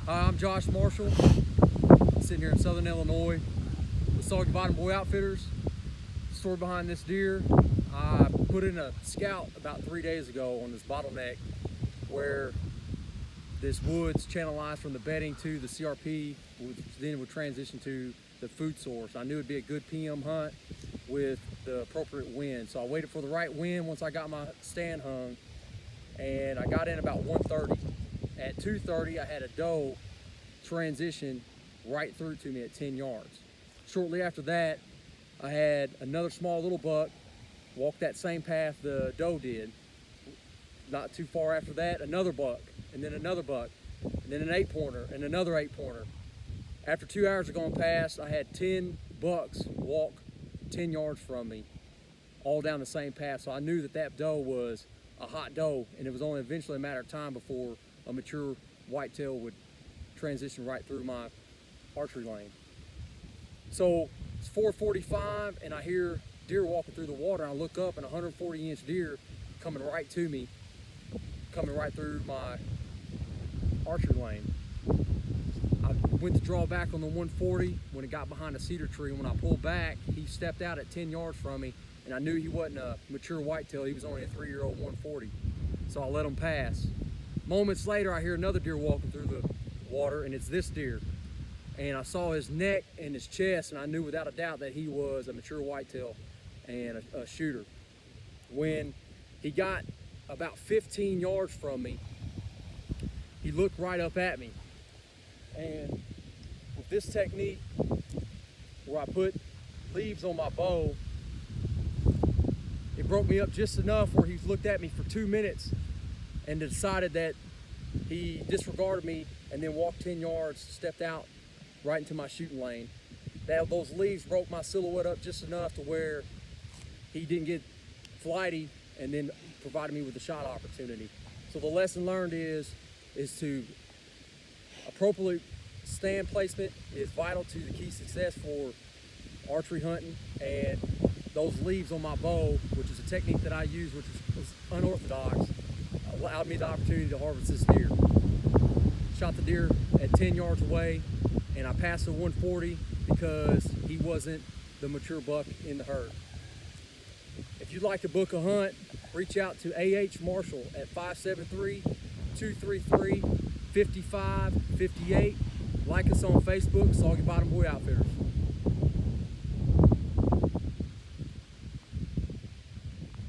Hi, I'm Josh Marshall, sitting here in Southern Illinois with Soggy Bottom Boy Outfitters. The story behind this deer, I put in a scout about 3 days ago on this bottleneck where this woods channelized from the bedding to the CRP, which then would transition to the food source. I knew it'd be a good PM hunt with the appropriate wind. So I waited for the right wind once I got my stand hung, and I got in about 1:30. At 2:30, I had a doe transition right through to me at 10 yards. Shortly after that, I had another small little buck walk that same path the doe did. Not too far after that, another buck, and then another buck, and then an 8-pointer, and another 8-pointer. After 2 hours had gone past, I had 10 bucks walk 10 yards from me, all down the same path. So I knew that that doe was a hot doe, and it was only eventually a matter of time before a mature whitetail would transition right through my archery lane. So it's 4:45, and I hear deer walking through the water. And I look up, and a 140-inch deer coming right to me, coming right through my archery lane. I went to draw back on the 140 when it got behind a cedar tree. When I pulled back, he stepped out at 10 yards from me, and I knew he wasn't a mature whitetail. He was only a 3-year-old 140. So I let him pass. Moments later, I hear another deer walking through the water, and it's this deer. And I saw his neck and his chest, and I knew without a doubt that he was a mature whitetail and a shooter. When he got about 15 yards from me, he looked right up at me. And with this technique, where I put leaves on my bow, it broke me up just enough where he looked at me for 2 minutes and decided that he disregarded me and then walked 10 yards, stepped out right into my shooting lane. Those leaves broke my silhouette up just enough to where he didn't get flighty and then provided me with a shot opportunity. So the lesson learned is to appropriate stand placement is vital to the key success for archery hunting. And those leaves on my bow, which is a technique that I use, which was unorthodox, allowed me the opportunity to harvest this deer. Shot the deer at 10 yards away, and I passed the 140 because he wasn't the mature buck in the herd. If you'd like to book a hunt, reach out to A.H. Marshall at 573-233-5558. Like us on Facebook, Soggy Bottom Boy Outfitters.